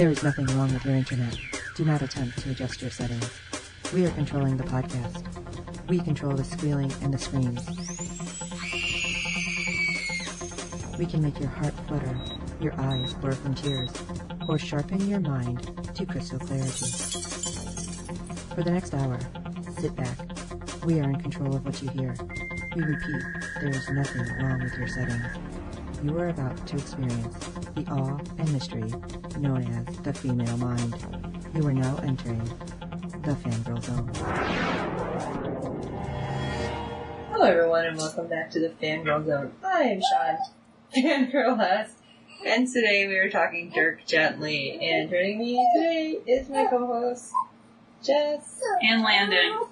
There is nothing wrong with your internet. Do not attempt to adjust your settings. We are controlling the podcast. We control the squealing and the screams. We can make your heart flutter, your eyes blur from tears, or sharpen your mind to crystal clarity. For the next hour, sit back. We are in control of what you hear. We repeat, there is nothing wrong with your settings. You are about to experience the awe and mystery known as the female mind. You are now entering the Fangirl Zone. Hello everyone and welcome back to the Fangirl Zone. I am Sean, Fangirl S, and today we are talking Dirk Gently, and joining me today is my co-host, Jess. And Landon.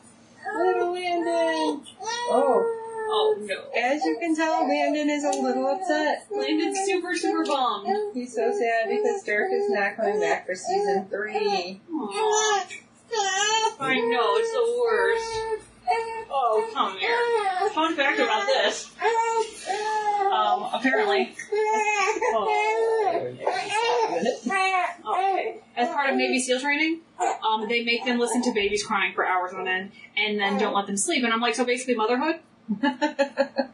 Little Landon! Oh no. As you can tell, Landon is a little upset. Landon's super bummed. He's so sad because Dirk is not coming back for season 3. Aww. I know, it's the worst. Oh, come here. Fun fact about this. Apparently. Okay. As part of Navy SEAL training, they make them listen to babies crying for hours on end, and then don't let them sleep. And I'm like, so basically motherhood?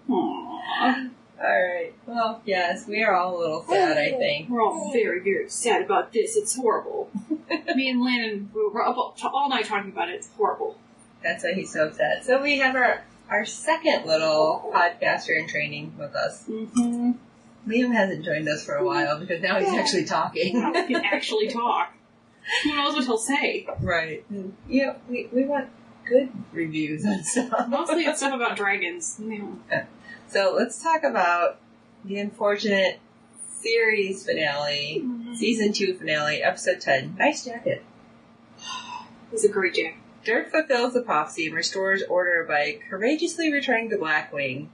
Aww. Alright. Well, yes, we are all a little sad, I think. We're all very sad about this. It's horrible. Me and Landon were up all night talking about it. It's horrible. That's why he's so upset. So we have our second little podcaster in training with us. Mm-hmm. Liam hasn't joined us for a while because now he's actually talking. Now he can actually talk. Who knows what he'll say? Right. You know, we want good reviews on stuff. Mostly it's stuff about dragons. So let's talk about the unfortunate series finale, season 2 finale, episode 10. Nice jacket. It's a great jacket. Dirk fulfills the prophecy and restores order by courageously returning to Blackwing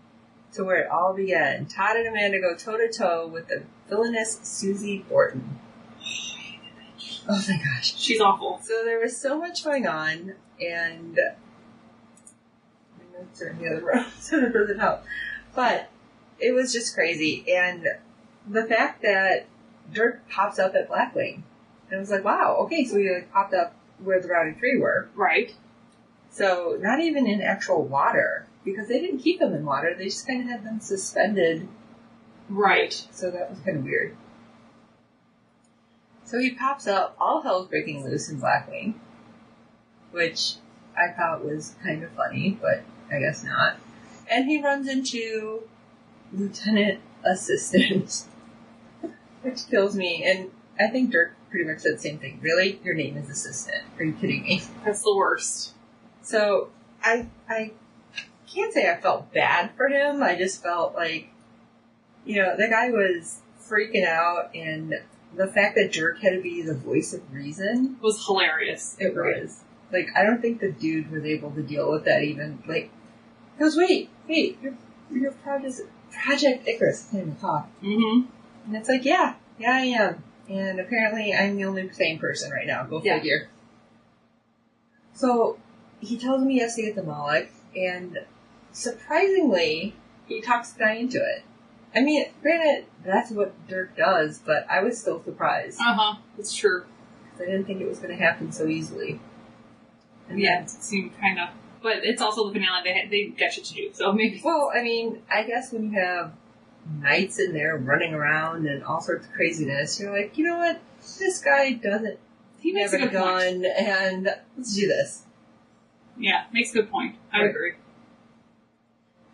to where it all began. Todd and Amanda go toe-to-toe with the villainous Susie Borton. Oh my gosh. She's awful. So there was so much going on, and my notes are in the other room, so it doesn't help. But it was just crazy, and the fact that Dirk pops up at Blackwing, and I was like, wow, okay, so he popped up where the Rowdy 3 were. Right. So not even in actual water, because they didn't keep them in water, they just kind of had them suspended. Right. So that was kind of weird. So he pops up, all hell's breaking loose in Blackwing, which I thought was kind of funny, but I guess not. And he runs into Lieutenant Assistant, which kills me. And I think Dirk pretty much said the same thing. Really? Your name is Assistant. Are you kidding me? That's the worst. So I can't say I felt bad for him. I just felt like, you know, the guy was freaking out, and the fact that Dirk had to be the voice of reason was hilarious. It was. Like, I don't think the dude was able to deal with that even. Like, he goes, wait, you're Project Icarus. I can't even talk. Mm-hmm. And it's like, yeah, I am. And apparently I'm the only sane person right now. Go figure. So, he tells me he has to get the Moloch, and surprisingly, he talks the guy into it. I mean, granted, that's what Dirk does, but I was still surprised. Uh-huh, it's true. I didn't think it was going to happen so easily. And yeah, it seemed kind of... But it's also the finale, they got shit to do, so maybe... Well, I mean, I guess when you have knights in there running around and all sorts of craziness, you're like, you know what? This guy doesn't have a gun, and let's do this. Yeah, makes a good point. I agree.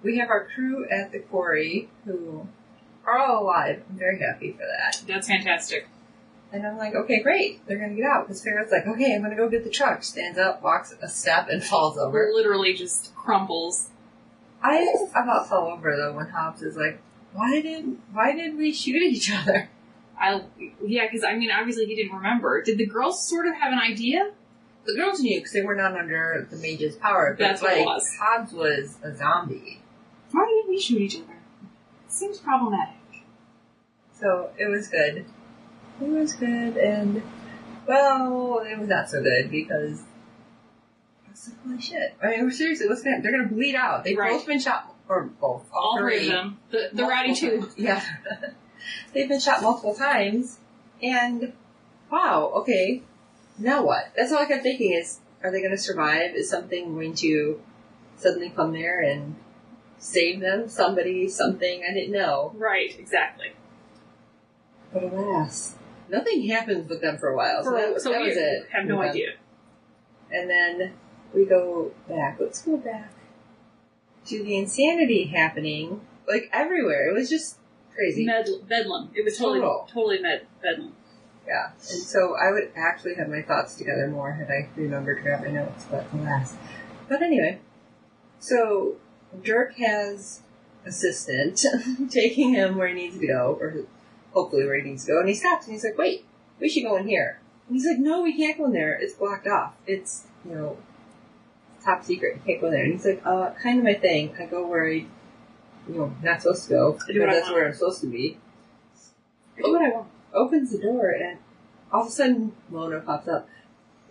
We have our crew at the quarry who are all alive. I'm very happy for that. That's fantastic. And I'm like, okay, great. They're going to get out. Because Farrah's like, okay, I'm going to go get the truck. Stands up, walks a step, and falls over. Literally just crumbles. I about fell over, though, when Hobbs is like, why did we shoot at each other? Yeah, because, I mean, obviously he didn't remember. Did the girls sort of have an idea? The girls knew, because they were not under the mage's power. But that's what it was. Hobbs was a zombie. Why didn't we shoot each other? It seems problematic. So, it was good. It was good, and, well, it was not so good, because I was like, holy shit. I mean, seriously, they're going to bleed out. They've both been shot, or both, all three of them. The Rowdy 2. Yeah. They've been shot multiple times, and wow, okay, now what? That's all I kept thinking is, are they going to survive? Is something going to suddenly come there and save them? Somebody, something, I didn't know. Right, exactly. But alas, nothing happens with them for a while, so that was it. Have no idea. And then we go back. Let's go back to the insanity happening, like, everywhere. It was just crazy. Bedlam. It was totally bedlam. Yeah. And so I would actually have my thoughts together more had I remembered to grab my notes, but alas. But anyway, so Dirk has assistant taking him where he needs to go, or hopefully where he needs to go, and he stops and he's like, wait, we should go in here. And he's like, no, we can't go in there. It's blocked off. It's, top secret. You can't go there. And he's like, kind of my thing. I go where I, not supposed to go, because that's where I'm supposed to be. Do what I want. Opens the door, and all of a sudden, Mona pops up.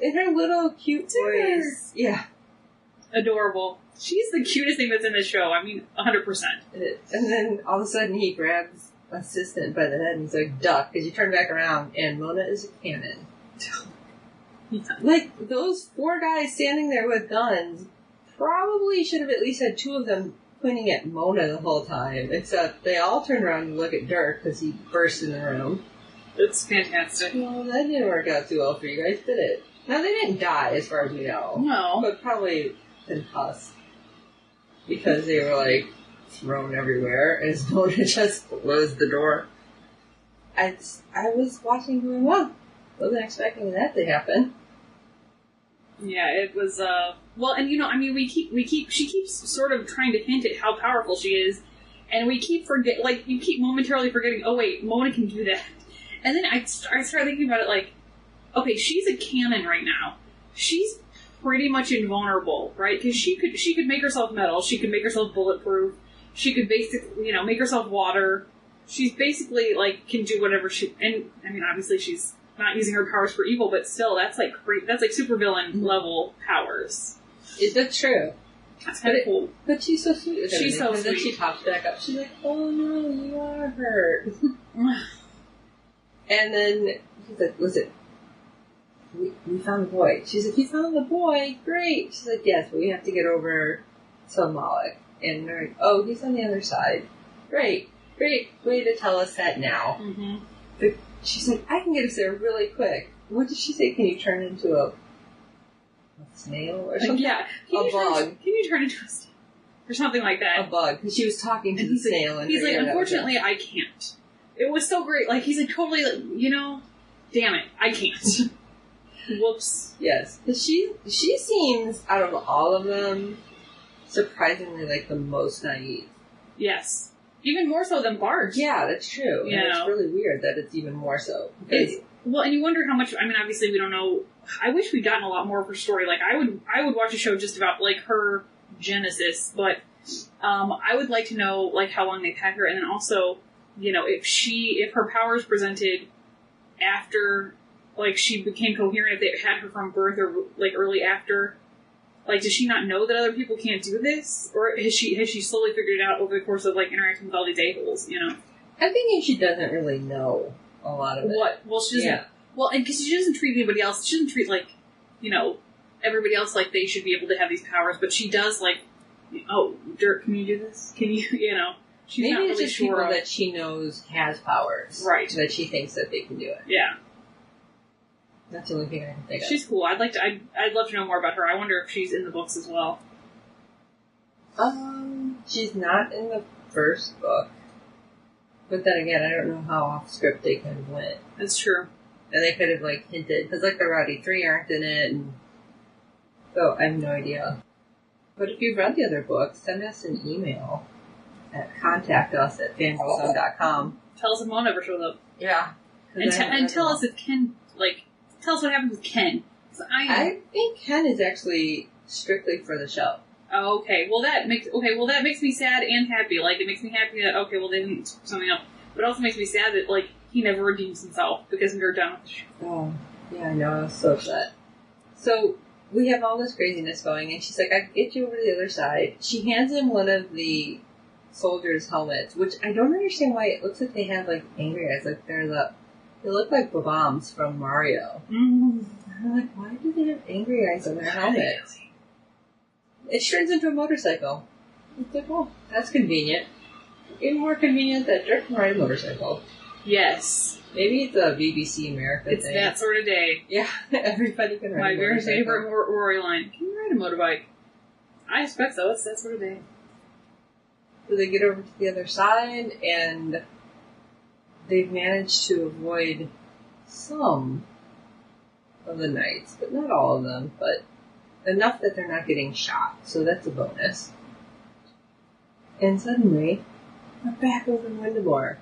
In her little cute voice. Yeah. Adorable. She's the cutest thing that's in this show. I mean, 100%. And then all of a sudden, he grabs assistant by the head, and he's like, duck, because you turn back around, and Mona is a cannon. Yeah. Like, those 4 guys standing there with guns probably should have at least had 2 of them pointing at Mona the whole time, except they all turned around and look at Dirk because he burst in the room. It's fantastic. Well, that didn't work out too well for you guys, did it? Now, they didn't die, as far as we know. No. But probably concussed. Because they were, like, thrown everywhere as Mona just closed the door. I was watching going, wow, wasn't expecting that to happen. Yeah, it was, well, and she keeps sort of trying to hint at how powerful she is, and we keep you keep momentarily forgetting, oh wait, Mona can do that. And then I started thinking about it like, okay, she's a cannon right now. She's pretty much invulnerable, right? Because she could make herself metal, she could make herself bulletproof, she could basically, make herself water. She's basically, like, can do whatever and, I mean, obviously she's not using her powers for evil, but still, that's like supervillain level powers. That's true. That's kind of cool. But she's so sweet with She's so sweet. And then she pops back up. She's like, oh no, you are hurt. And then he's like, listen, we found the boy. She's like, you found the boy? Great. She's like, yes, but we have to get over to Moloch. And they're like, oh, he's on the other side. Great way to tell us that now. Mm-hmm. But she's like, I can get us there really quick. What did she say? Can you turn into a snail or something? Yeah. A bug. Can you turn into a snail? Or something like that. A bug. Because she was talking to the snail. He's like, unfortunately, I can't. It was so great. Like, he's like, totally, damn it, I can't. Whoops. Yes. Because she seems, out of all of them, surprisingly, like, the most naive. Yes. Even more so than Bart. Yeah, that's true. And it's really weird that it's even more so. Well, and you wonder how much, I mean, obviously we don't know. I wish we'd gotten a lot more of her story. Like, I would watch a show just about, like, her genesis, but I would like to know, like, how long they've had her, and then also, if her powers presented after, like, she became coherent, if they had her from birth or, like, early after. Like, does she not know that other people can't do this? Or has she slowly figured it out over the course of, like, interacting with all these a-holes, I'm thinking she doesn't really know a lot of it. What? Well, she doesn't... Yeah. Well, and because she doesn't treat anybody else, she doesn't treat, like, everybody else like they should be able to have these powers, but she does, like, oh, Dirk, can you do this? Can you, she's Maybe not it's really just sure people that she knows has powers. Right. That she thinks that they can do it. Yeah. That's the only thing I can think of. She's cool. I'd love to know more about her. I wonder if she's in the books as well. She's not in the first book. But then again, I don't know how off script they kind of went. That's true. And they could have, like, hinted, because, like, the Rowdy 3 aren't in it, and so I have no idea. But if you've read the other books, send us an email at contactus@fangirlzone.com. Tell us if Mona ever shows up. Yeah. And tell us if Ken, tell us what happens with Ken. I think Ken is actually strictly for the show. Oh, okay. Well, that makes me sad and happy. Like, it makes me happy that, okay, well, they didn't screw something up. But it also makes me sad that, like, he never redeems himself because they're done with the show. Oh, yeah, I know. I was so upset. So, we have all this craziness going, and she's like, I can get you over to the other side. She hands him one of the soldiers' helmets, which I don't understand why it looks like they have, like, angry eyes. Like, they're They look like bombs from Mario. Mm-hmm. I'm like, why do they have angry eyes on their helmet? It turns into a motorcycle. It's like, oh, that's convenient. Even more convenient that Dirk can ride a motorcycle. Yes. Maybe it's a BBC America thing. It's that sort of day. Yeah, everybody can ride a motorcycle. My very favorite Rory line. Can you ride a motorbike? I expect so. It's that sort of day. So they get over to the other side, and they've managed to avoid some of the knights, but not all of them, but enough that they're not getting shot, so that's a bonus. And suddenly, we're back over in Windemore,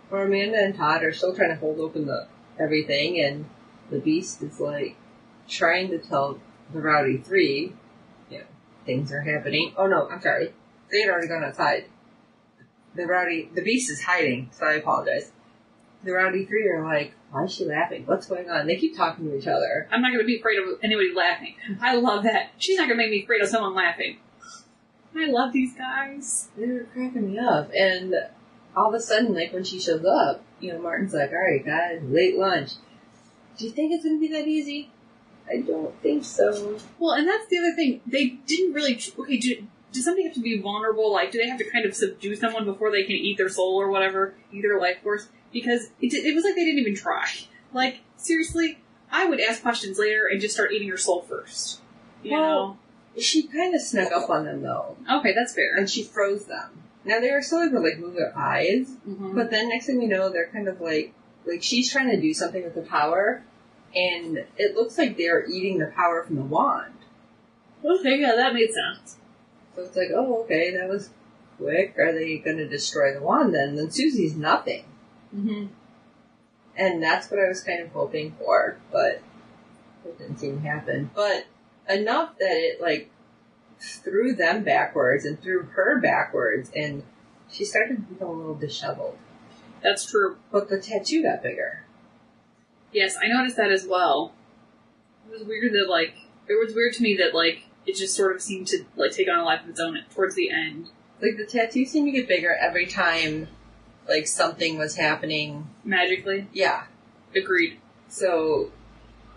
where Amanda and Todd are still trying to hold open everything, and the Beast is like trying to tell the Rowdy Three, things are happening. Oh no, I'm sorry. They had already gone outside. The Beast is hiding, so I apologize. The Rowdy Three are like, why is she laughing? What's going on? They keep talking to each other. I'm not going to be afraid of anybody laughing. I love that. She's not going to make me afraid of someone laughing. I love these guys. They're cracking me up. And all of a sudden, like when she shows up, Martin's like, alright guys, late lunch. Do you think it's going to be that easy? I don't think so. Well, and that's the other thing. They didn't really... Okay, does somebody have to be vulnerable? Like, do they have to kind of subdue someone before they can eat their soul or whatever? Eat their life force? Because it was like they didn't even try. Like, seriously, I would ask questions later and just start eating her soul first. You know? She kind of snuck up on them, though. Okay, that's fair. And she froze them. Now, they were still able to, move their eyes, but then next thing we know, they're kind of like she's trying to do something with the power, and it looks like they're eating the power from the wand. Okay, yeah, that made sense. So it's like, oh, okay, that was quick. Are they going to destroy the wand then? Then Susie's nothing. Mm-hmm. And that's what I was kind of hoping for, but it didn't seem to happen. But enough that it, threw them backwards and threw her backwards, and she started to become a little disheveled. That's true. But the tattoo got bigger. Yes, I noticed that as well. It was weird that, it was weird to me that, it just sort of seemed to, take on a life of its own towards the end. The tattoo seemed to get bigger every time, something was happening. Magically? Yeah. Agreed. So,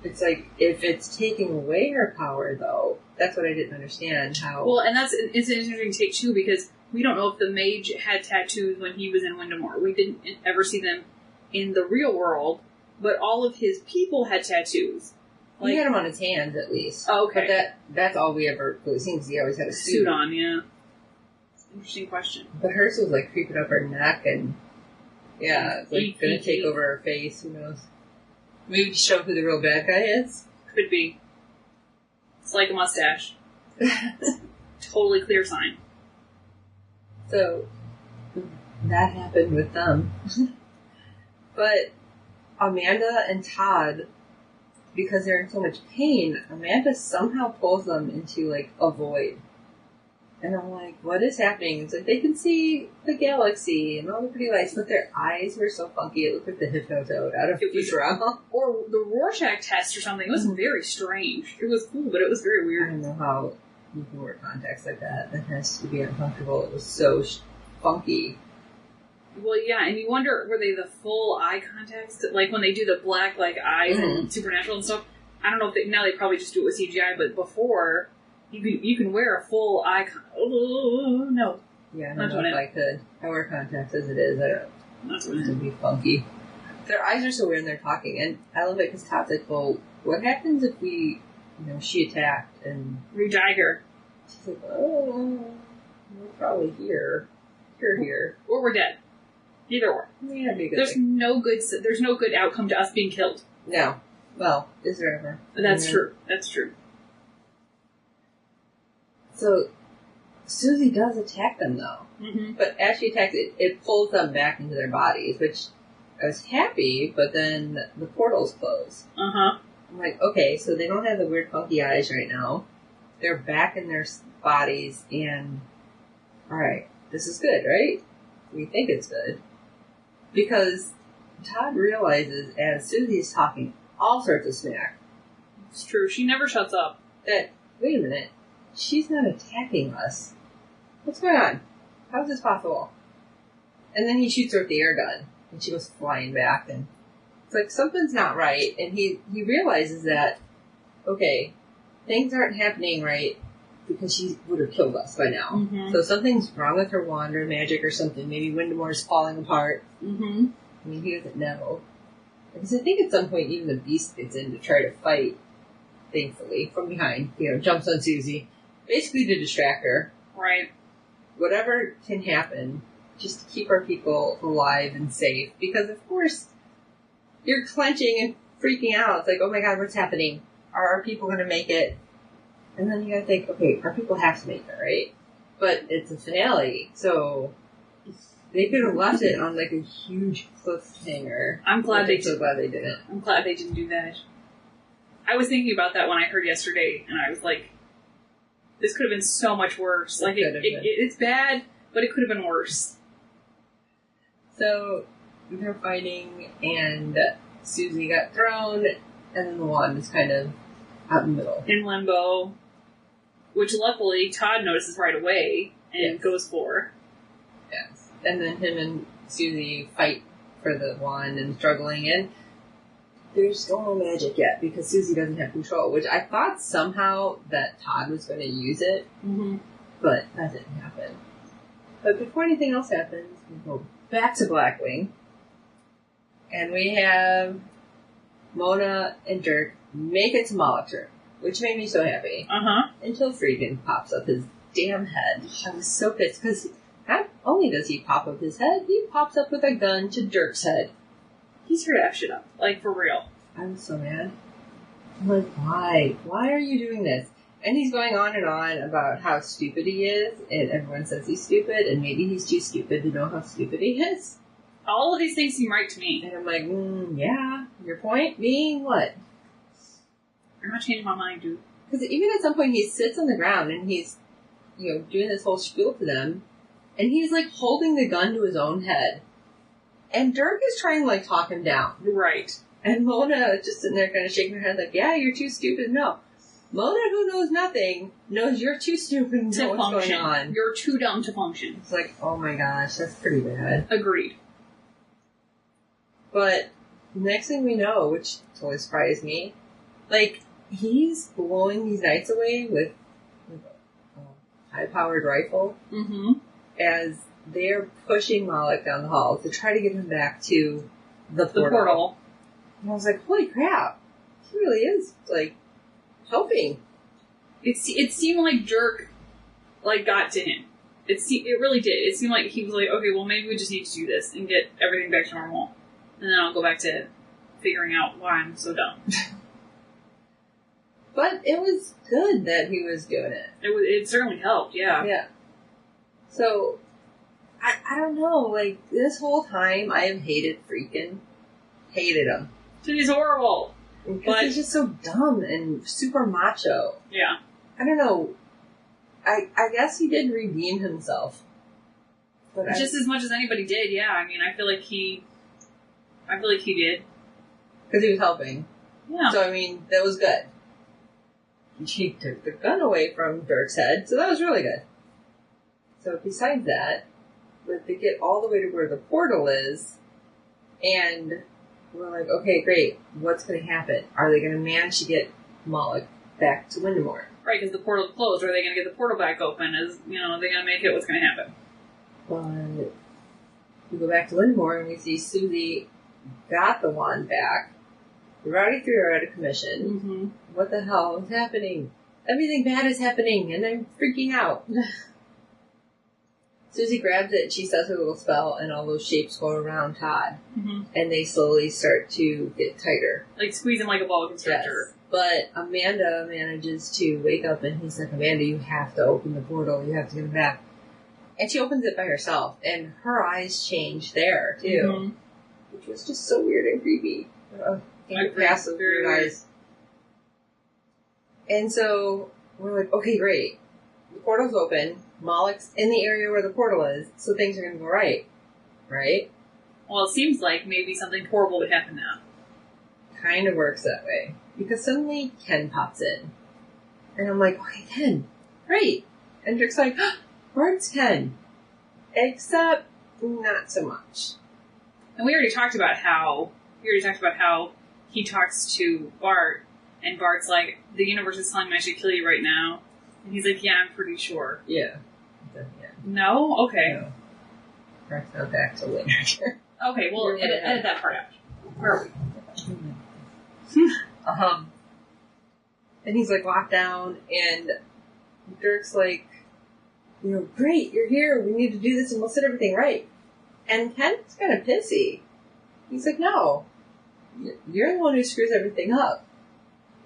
it's if it's taking away her power, though, that's what I didn't understand, how... Well, and it's an interesting take, too, because we don't know if the mage had tattoos when he was in Windemore. We didn't ever see them in the real world, but all of his people had tattoos. He had them on his hands, at least. Oh, okay. But that's all we ever really seen, because he always had a suit. Suit on, yeah. Interesting question. But hers was, creeping up her neck, and... Yeah, it's, gonna take over her face, who knows. Maybe to show who the real bad guy is? Could be. It's like a mustache. Totally clear sign. So, that happened with them. But Amanda and Todd, because they're in so much pain, Amanda somehow pulls them into, a void. And I'm like, what is happening? It's they can see the galaxy and all the pretty lights, but their eyes were so funky, it looked like the Hypnotoad out of Futurama. Or the Rorschach test or something. It was very strange. It was cool, but it was very weird. I don't know how you can wear contacts like that. That has to be uncomfortable. It was so funky. Well, yeah, and you wonder, were they the full eye contacts? When they do the black, eyes and Supernatural and stuff? I don't know if now they probably just do it with CGI, but before... You can wear a full eye Oh, no. Yeah, I don't know if I could. I wear contacts as it is. I don't. That's going to be funky. Their eyes are so weird when they're talking, and I love it because Todd's like, well, what happens if she attacked and... re-dye her. She's like, oh, we're probably here. You're here. Or we're dead. Either or. Yeah, that'd be a good there's thing. There's no good outcome to us being killed. No. Well, is there ever? That's true. That's true. So, Susie does attack them, though. Mm-hmm. But as she attacks, it pulls them back into their bodies, which I was happy, but then the portals close. Uh-huh. I'm like, okay, so they don't have the weird funky eyes right now. They're back in their bodies, and... Alright, this is good, right? We think it's good. Because Todd realizes, as Susie's talking all sorts of smack... It's true, she never shuts up. That, wait a minute. She's not attacking us. What's going on? How is this possible? And then he shoots her with the air gun, and she goes flying back, and It's like something's not right, and he realizes that, okay, things aren't happening right because she would have killed us by now. Mm-hmm. So something's wrong with her wand or magic or something. Maybe Windemore's falling apart. Mm-hmm. I mean, he doesn't know. Because I think at some point even the Beast gets in to try to fight, thankfully, from behind. Jumps on Susie. Basically to distract her. Right. Whatever can happen, just to keep our people alive and safe. Because, of course, you're clenching and freaking out. It's like, oh my god, what's happening? Are our people going to make it? And then you gotta think, okay, our people have to make it, right? But it's a finale, so they could have left it on like a huge cliffhanger. I'm glad they so glad they didn't. I'm glad they didn't do that. I was thinking about that when I heard yesterday, and I was like, this could have been so much worse. Like, it's bad, but it could have been worse. So, they're fighting, and Susie got thrown, and then the wand is kind of out in the middle. In limbo. Which luckily Todd notices right away and goes for. Yes. And then him and Susie fight for the wand and struggling, and there's still no magic yet because Susie doesn't have control, which I thought somehow that Todd was going to use it, but that didn't happen. But before anything else happens, we go back to Blackwing, and we have Mona and Dirk make it to Moloch's room, which made me so happy. Until Freakin pops up his damn head. I was so pissed, because not only does he pop up his head, he pops up with a gun to Dirk's head. He's here to F shit up. Like, for real. I was so mad. I'm like, why? Why are you doing this? And he's going on and on about how stupid he is, and everyone says he's stupid, and maybe he's too stupid to know how stupid he is. All of these things seem right to me. And I'm like, yeah. Your point being what? I'm not changing my mind, dude. Because even at some point he sits on the ground and he's, doing this whole spiel to them, and he's like holding the gun to his own head. And Dirk is trying to like talk him down. Right. And Mona just sitting there kind of shaking her head like, yeah, you're too stupid. No. Mona, who knows nothing, knows you're too stupid to know what's going on. You're too dumb to function. It's like, oh my gosh, that's pretty bad. Agreed. But next thing we know, which totally surprised me, like, he's blowing these knights away with a high-powered rifle as they're pushing Moloch down the hall to try to get him back to the portal. And I was like, holy crap, he really is, like, helping. It seemed like Dirk, like, got to him. It really did. It seemed like he was like, okay, well, maybe we just need to do this and get everything back to normal. And then I'll go back to figuring out why I'm so dumb. But it was good that he was doing it. It certainly helped, yeah. Yeah. So, I don't know, like, this whole time I have hated Freakin'. Hated him. He's horrible. Because he's just so dumb and super macho. Yeah. I don't know. I guess he did redeem himself. But just as much as anybody did, yeah. I mean, I feel like he did. Because he was helping. Yeah. So, I mean, that was good. He took the gun away from Dirk's head, so that was really good. So, besides that, they get all the way to where the portal is, and we're like, okay, great, what's going to happen? Are they going to manage to get Moloch back to Windemore? Right, because the portal's closed. Are they going to get the portal back open? Are they going to make it? What's going to happen? But we go back to Windemore, and we see Susie got the wand back. We already threw her out of commission. What the hell is happening? Everything bad is happening, and I'm freaking out. Susie grabs it, and she says her little spell, and all those shapes go around Todd. And they slowly start to get tighter. Like squeeze him like a boa constrictor. Yes. But Amanda manages to wake up, and he's like, Amanda, you have to open the portal. You have to get him back. And she opens it by herself, and her eyes change there, too. Which was just so weird and creepy. Past those weird eyes. And so, we're like, okay, great. The portal's open. Moloch's in the area where the portal is, so things are going to go right. Right? Well, it seems like maybe something horrible would happen now. Kind of works that way. Because suddenly Ken pops in. And I'm like, okay, Ken, great. And Dirk's like, where's Ken? Except, not so much. And we already talked about how he already talked about how he talks to Bart, and Bart's like, the universe is telling me I should kill you right now. And he's like, yeah, I'm pretty sure. Yeah. No? Okay. No. Let's go back to later. Okay, well, edit that part out. Where are we? And he's like locked down, and Dirk's like, great, you're here, we need to do this and we'll set everything right. And Ken's kind of pissy. He's like, no, you're the one who screws everything up.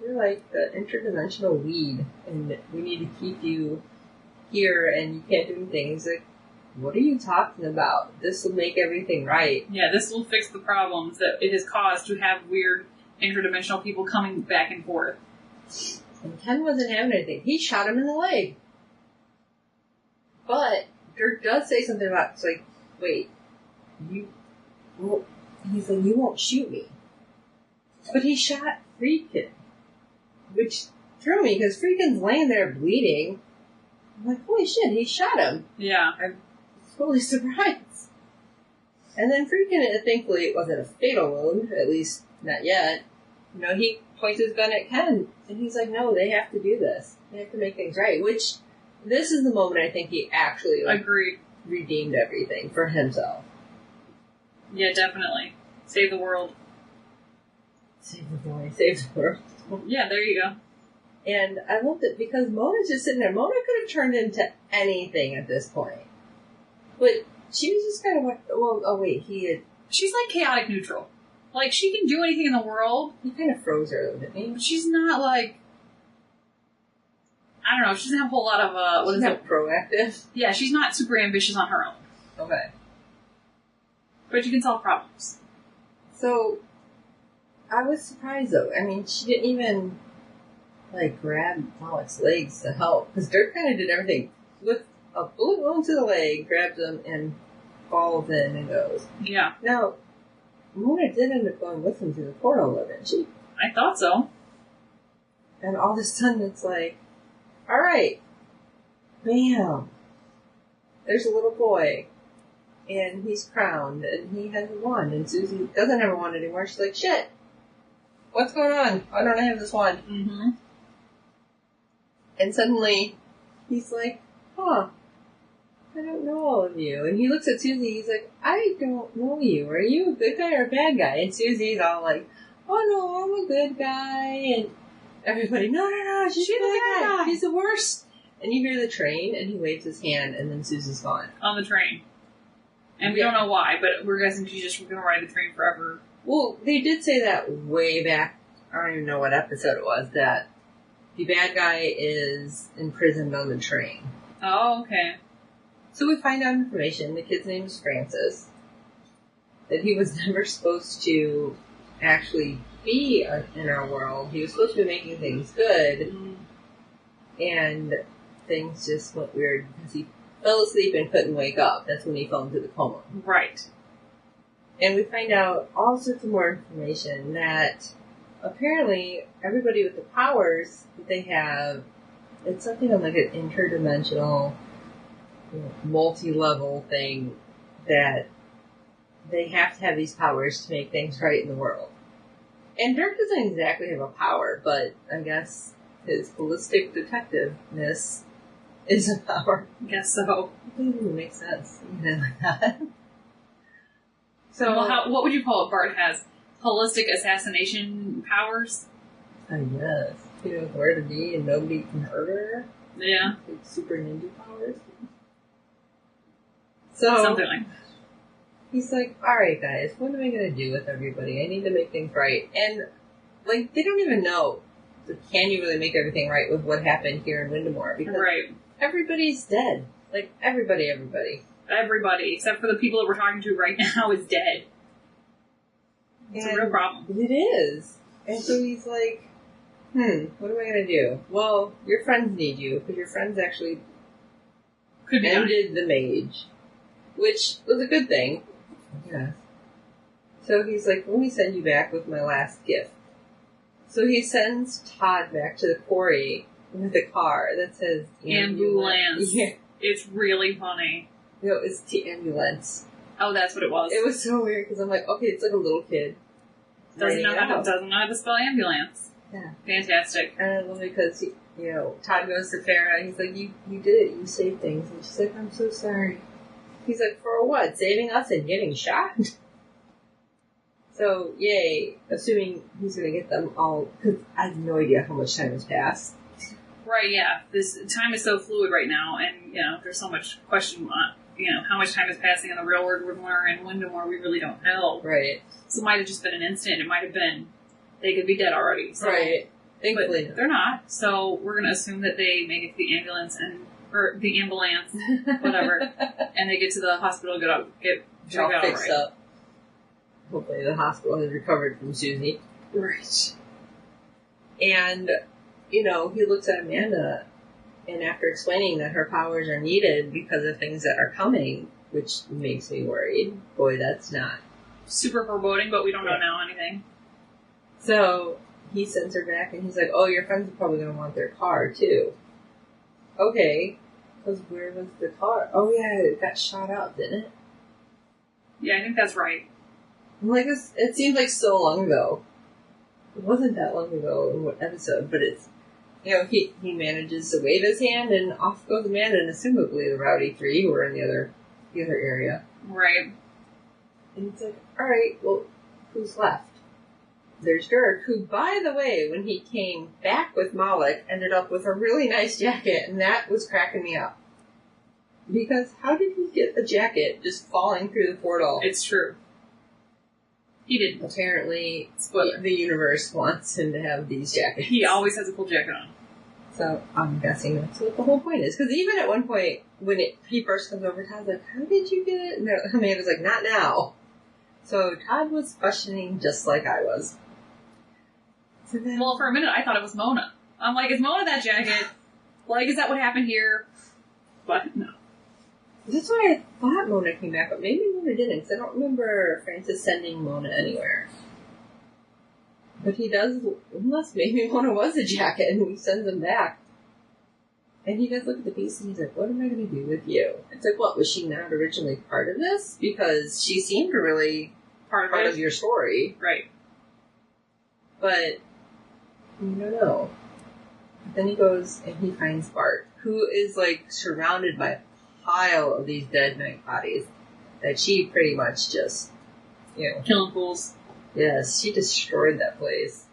You're like the interdimensional weed, and we need to keep you here, and you can't do anything. He's like, what are you talking about? This will make everything right. Yeah, this will fix the problems that it has caused to have weird interdimensional people coming back and forth. And Ken wasn't having anything. He shot him in the leg. But Dirk does say something about, it's like, wait, he's like, you won't shoot me. But he shot Friedkin, which threw me, because Friedkin's laying there bleeding. I'm like, holy shit, he shot him. Yeah. I'm totally surprised. And then Friedkin, thankfully, it wasn't a fatal wound, at least not yet. He points his gun at Ken, and he's like, no, they have to do this. They have to make things right, which... This is the moment I think he actually agreed, redeemed everything for himself. Yeah, definitely. Save the world. Save the boy. Save the world. Yeah, there you go. And I loved it because Mona's just sitting there. Mona could have turned into anything at this point. But she was just kind of like, She's like chaotic neutral. Like, she can do anything in the world. He kind of froze her, though, didn't he? But she's not like... I don't know, she doesn't have a whole lot of, she's not proactive? Yeah, she's not super ambitious on her own. Okay. But you can solve problems. So, I was surprised, though. I mean, she didn't even, grab Pollock's legs to help. Because Dirk kind of did everything. With a bullet wound to the leg, grabs him, and falls in and goes. Yeah. Now, Mona did end up going with him to the portal, though, didn't she? I thought so. And all of a sudden, it's like, all right, bam, there's a little boy, and he's crowned, and he has a wand, and Susie doesn't have a wand anymore. She's like, shit, what's going on? Why don't I have this wand? Mm-hmm. And suddenly, he's like, I don't know all of you. And he looks at Susie, he's like, I don't know you. Are you a good guy or a bad guy? And Susie's all like, oh no, I'm a good guy, and everybody, no, she's the bad guy. She's the worst. And you hear the train, and he waves his hand, and then Susie's gone. On the train. And we don't know why, but we're guessing she's just going to ride the train forever. Well, they did say that way back, I don't even know what episode it was, that the bad guy is imprisoned on the train. Oh, okay. So we find out information. The kid's name is Francis. That he was never supposed to actually be in our world. He was supposed to be making things good, and things just went weird because he fell asleep and couldn't wake up. That's when he fell into the coma. Right. And we find out all sorts of more information that apparently everybody with the powers that they have, it's something on like an interdimensional, multi-level thing that they have to have these powers to make things right in the world. And Dirk doesn't exactly have a power, but I guess his holistic detectiveness is a power. I guess so. It doesn't even make sense. Like that. So, well, what would you call it? Bart has holistic assassination powers? I guess. He knows where to be and nobody can hurt her. Yeah. Like super ninja powers. So, something like that. He's like, alright guys, what am I going to do with everybody? I need to make things right. And, they don't even know. Can you really make everything right with what happened here in Windemore? Because everybody's dead. Everybody. Everybody, except for the people that we're talking to right now, is dead. It's a real problem. It is. And so he's like, what am I going to do? Well, your friends need you, because your friends actually ended the mage. Which was a good thing. Yeah. So he's like, let me send you back with my last gift. So he sends Todd back to the quarry with a car that says ambulance. Yeah. It's really funny. No, it's the ambulance. Oh, that's what it was. It was so weird because I'm like, okay, it's like a little kid. Doesn't know how to spell ambulance. Yeah. Fantastic. And I love it because, Todd goes to Farrah, he's like, you did it, you saved things. And she's like, I'm so sorry. He's like, for what? Saving us and getting shot? So, yay. Assuming he's going to get them all, because I have no idea how much time has passed. Right, yeah. This time is so fluid right now, and, there's so much question on, how much time is passing in the real world and Windemore, we really don't know. Right. So it might have just been an instant. It might have been, they could be dead already. So, right. Thankfully. But they're not, so we're going to assume that they make it to the ambulance, whatever, and they get to the hospital, get all fixed right. up. Hopefully the hospital has recovered from Susie. Right. And, he looks at Amanda, and after explaining that her powers are needed because of things that are coming, which makes me worried. Boy, that's not super foreboding, but we don't know now anything. So he sends her back, and he's like, oh, your friends are probably going to want their car, too. Okay. Because where was the car? Oh, yeah, it got shot up, didn't it? Yeah, I think that's right. Like, it seems like so long ago. It wasn't that long ago in what episode, but it's, he manages to wave his hand, and off goes Amanda, and assumably the Rowdy Three who were in the other area. Right. And it's like, alright, well, who's left? There's Dirk, who, by the way, when he came back with Malik, ended up with a really nice jacket, and that was cracking me up. Because how did he get a jacket just falling through the portal? It's true. He didn't. Apparently, the universe wants him to have these jackets. He always has a cool jacket on. So, I'm guessing that's what the whole point is. Because even at one point, when he first comes over, Todd's like, how did you get it? And Amanda's like, not now. So, Todd was questioning just like I was. So then, well, for a minute, I thought it was Mona. I'm like, is Mona that jacket? Like, is that what happened here? But, no. That's why I thought Mona came back, but maybe Mona didn't, because I don't remember Francis sending Mona anywhere. But he does, unless maybe Mona was a jacket and he sends him back. And he does look at the piece and he's like, what am I going to do with you? It's like, what, was she not originally part of this? Because she seemed really part of your story. Right. But, you don't know. Then he goes and he finds Bart, who is like surrounded by a pile of these dead knight bodies that she pretty much just, killing fools. Yes, she destroyed that place.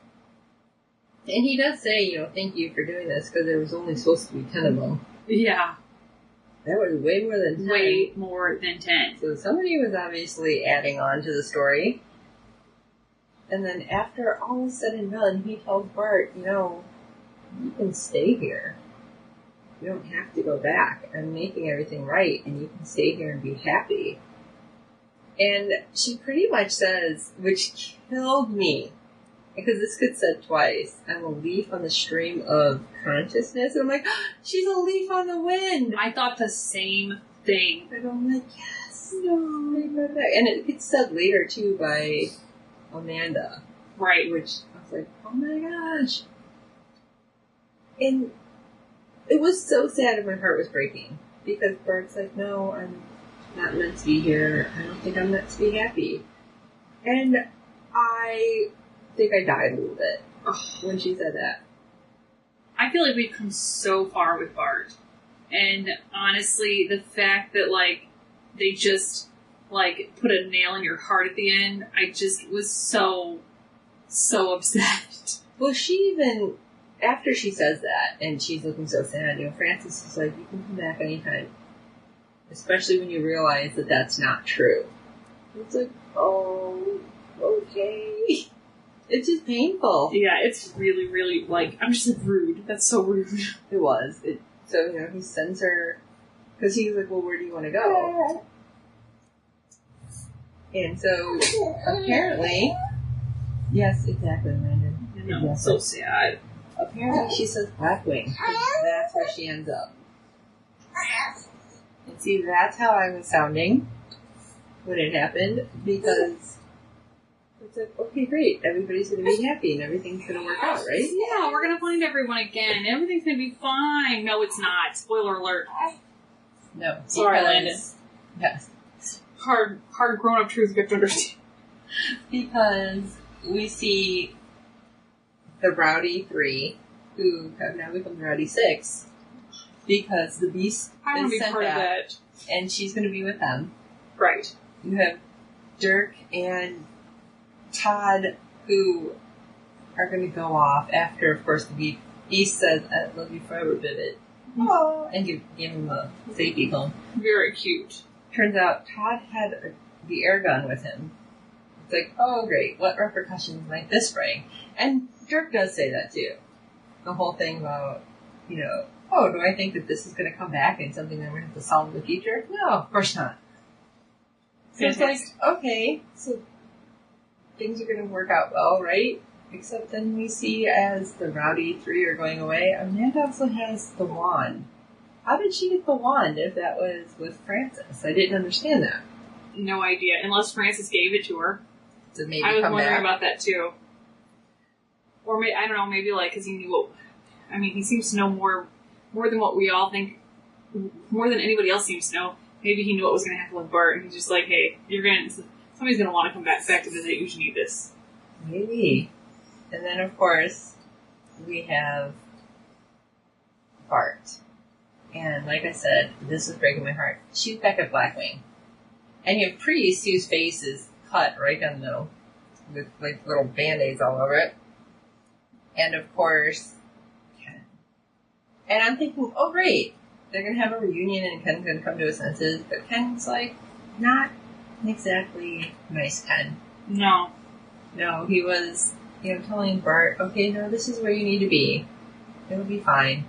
And he does say, thank you for doing this, because there was only supposed to be 10 of them. Yeah. That was way more than 10. Way more than 10. So somebody was obviously adding on to the story. And then after all is said and done, he tells Bart, you can stay here. You don't have to go back. I'm making everything right, and you can stay here and be happy. And she pretty much says, which killed me, because this gets said twice, I'm a leaf on the stream of consciousness. And I'm like, she's a leaf on the wind. I thought the same thing. And I'm like, yes, no. And it gets said later, too, by Amanda. Right. Which I was like, oh my gosh. And it was so sad and my heart was breaking. Because Bart's like, no, I'm not meant to be here. I don't think I'm meant to be happy. And I think I died a little bit when she said that. I feel like we've come so far with Bart. And honestly, the fact that, they just, put a nail in your heart at the end, I just was so upset. Well, she even, after she says that, and she's looking so sad, Francis is like, you can come back anytime. Especially when you realize that that's not true. It's like, oh, okay. It's just painful. Yeah, it's really, really, I'm just rude. That's so rude. It was. So, he sends her, because he's like, well, where do you want to go? And so, apparently, yes, exactly, Landon. Exactly. So sad. Apparently she says Blackwing, because that's where she ends up. And see, that's how I was sounding when it happened, because it's like, okay, great, everybody's going to be happy and everything's going to work out, right? Yeah, we're going to find everyone again. Everything's going to be fine. No, it's not. Spoiler alert. No. Sorry, Landon. Yes. Hard grown-up truth you have to understand. Because we see the Rowdy 3, who have now become the Rowdy 6, because the Beast I want to be sent part of back, that. and she's going to be with them. Right. You have Dirk and Todd, who are going to go off after, of course, the Beast says, "I love you forever, Vivid." Oh, and give him a safety cone. Very cute. Turns out Todd had the air gun with him. It's like, oh great, what repercussions might this bring? And Dirk does say that too. The whole thing about, oh, do I think that this is going to come back and something that we're going to have to solve in the future? No, of course not. So it's like, okay, so things are going to work out well, right? Except then we see as the Rowdy 3 are going away, Amanda also has the wand. How did she get the wand if that was with Francis? I didn't understand that. No idea, unless Francis gave it to her. So maybe I was come wondering back. about that too. Or maybe, I don't know, maybe like, because he knew what, he seems to know more than what we all think, more than anybody else seems to know. Maybe he knew what was going to happen with Bart, and he's just like, hey, somebody's going to want to come back to visit, you should need this. Maybe. And then, of course, we have Bart. And like I said, this is breaking my heart. She's back at Blackwing. And you have Priest, whose face is cut right down the middle, with like little band-aids all over it. And of course, Ken. And I'm thinking, oh great, they're going to have a reunion and Ken's going to come to his senses. But Ken's like, not exactly nice Ken. No. No, he was, telling Bart, okay, no, this is where you need to be. It'll be fine.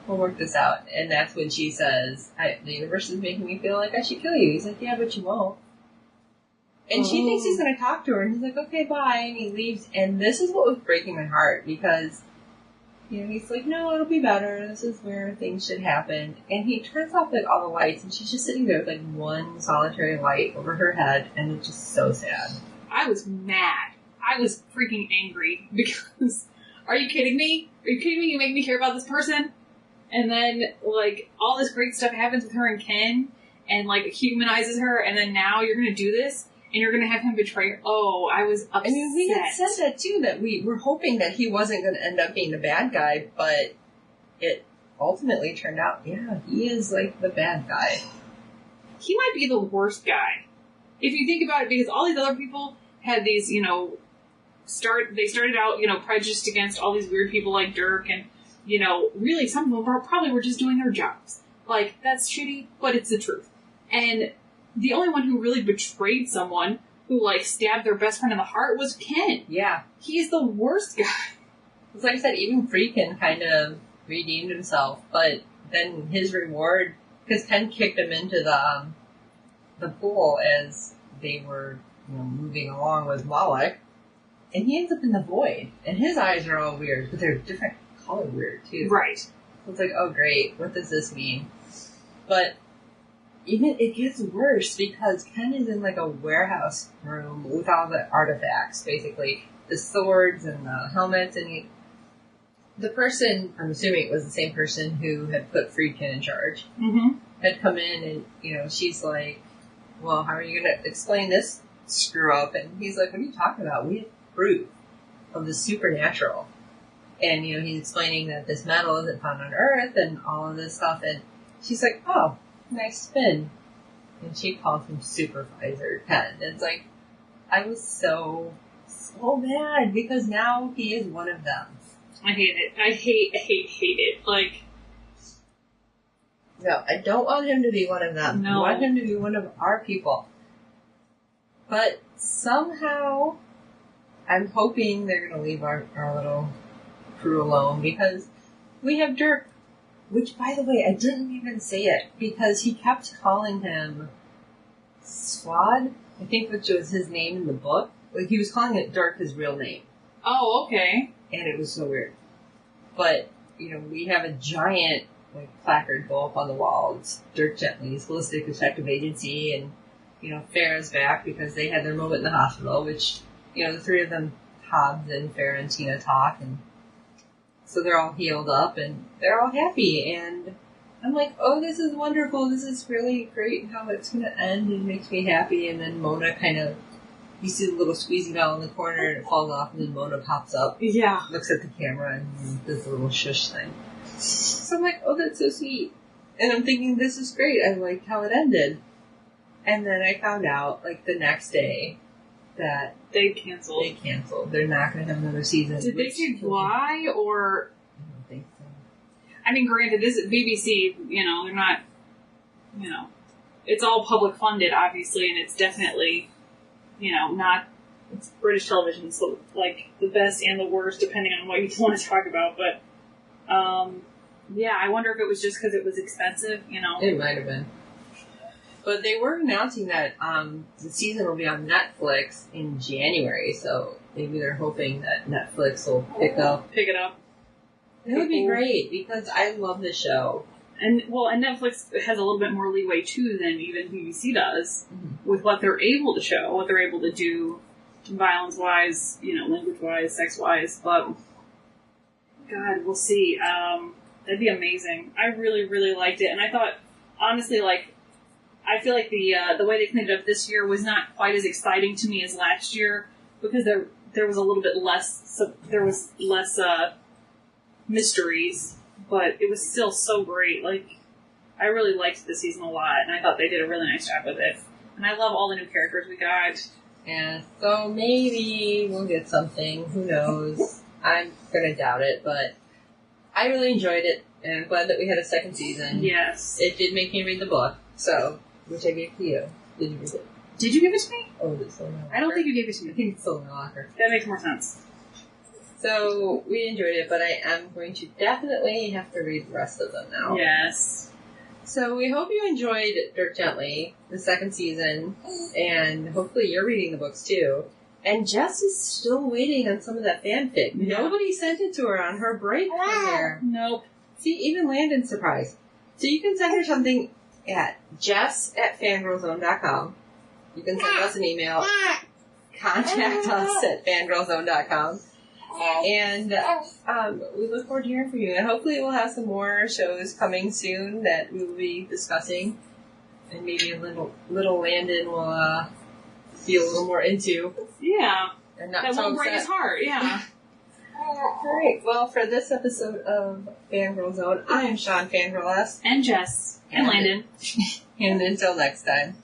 We'll work this out. And that's when she says, the universe is making me feel like I should kill you. He's like, yeah, but you won't. And she thinks he's going to talk to her, and he's like, okay, bye, and he leaves. And this is what was breaking my heart, because, he's like, no, it'll be better. This is where things should happen. And he turns off, like, all the lights, and she's just sitting there with, like, one solitary light over her head, and it's just so sad. I was mad. I was freaking angry, because, are you kidding me? Are you kidding me? You make me care about this person? And then, like, all this great stuff happens with her and Ken, and, like, humanizes her, and then now you're gonna do this? And you're going to have him betray her. Oh, I was upset. I mean, we had said that, too, that we were hoping that he wasn't going to end up being the bad guy, but it ultimately turned out, yeah, he is, like, the bad guy. He might be the worst guy. If you think about it, because all these other people had these, they started out, prejudiced against all these weird people like Dirk, and, really some of them probably were just doing their jobs. Like, that's shitty, but it's the truth. And the only one who really betrayed someone, who, like, stabbed their best friend in the heart, was Ken. Yeah. He's the worst guy. It's like I said, even Freakin' kind of redeemed himself, but then his reward, because Ken kicked him into the pool as they were, moving along with Wallach, and he ends up in the void, and his eyes are all weird, but they're different color weird, too. Right. So it's like, oh great, what does this mean? But even it gets worse because Ken is in like a warehouse room with all the artifacts, basically the swords and the helmets, and the person, I'm assuming it was the same person who had put Friedkin in charge, had come in and she's like, well, how are you going to explain this screw up? And he's like, what are you talking about? We have proof of the supernatural. And he's explaining that this metal isn't found on Earth and all of this stuff, and she's like, oh, nice spin. And she calls him Supervisor Ken. And it's like, I was so mad because now he is one of them. I hate it. I hate it. Like, no, I don't want him to be one of them. No. I want him to be one of our people. But somehow, I'm hoping they're going to leave our little crew alone because we have Dirk. Which, by the way, I didn't even say it, because he kept calling him Swad, I think, which was his name in the book. Like, he was calling it Dirk his real name. Oh, okay. And it was so weird. But, we have a giant, placard go up on the wall. It's Dirk Gently's Holistic Detective Agency, and, Farrah's back because they had their moment in the hospital, which, the three of them, Hobbs and Farrah and Tina, talk, and so they're all healed up, and they're all happy, and I'm like, oh, this is wonderful, this is really great how it's going to end, and makes me happy, and then Mona kind of you see the little squeezy doll in the corner and it falls off and then Mona pops up, Yeah. looks at the camera and does the little shush thing. So I'm like, oh, that's so sweet. And I'm thinking, this is great. I liked how it ended. And then I found out, like, the next day that They canceled. They're not going to have another season. Did they say why, or... I don't think so. I mean, granted, this is BBC, they're not, it's all public funded, obviously, and it's definitely, not, it's British television, so, like, the best and the worst, depending on what you want to talk about, but, yeah, I wonder if it was just because it was expensive, It might have been. But they were announcing that the season will be on Netflix in January, so maybe they're hoping that Netflix will pick it up. It would be great, because I love the show. And Netflix has a little bit more leeway, too, than even BBC does, with what they're able to show, what they're able to do, violence-wise, language-wise, sex-wise, but, God, we'll see. That'd be amazing. I really, really liked it, and I thought, honestly, I feel like the way they cleaned it up this year was not quite as exciting to me as last year, because there was a little bit less, mysteries, but it was still so great. Like, I really liked the season a lot, and I thought they did a really nice job with it. And I love all the new characters we got. Yeah, so maybe we'll get something. Who knows? I'm gonna doubt it, but I really enjoyed it, and I'm glad that we had a second season. Yes. It did make me read the book, so, which I gave to you. Did you read it? Did you give it to me? Oh, is it still in my locker? I don't think you gave it to me. I think it's still in my locker. That makes more sense. So, we enjoyed it, but I am going to definitely have to read the rest of them now. Yes. So, we hope you enjoyed Dirk Gently, the second season, and hopefully you're reading the books too. And Jess is still waiting on some of that fanfic. Yeah. Nobody sent it to her on her break from there. Nope. See, even Landon's surprised. So you can send her something at jess@fangirlzone.com. You can send us an email. Contact us at fangirlzone.com. And we look forward to hearing from you. And hopefully we'll have some more shows coming soon that we will be discussing. And maybe a little Landon will be a little more into. Yeah. And not that so won't break his heart, yeah. Alright, well, for this episode of Fangirl Zone, I am Sean Fangirl S. And Jess. And Landon. And until next time.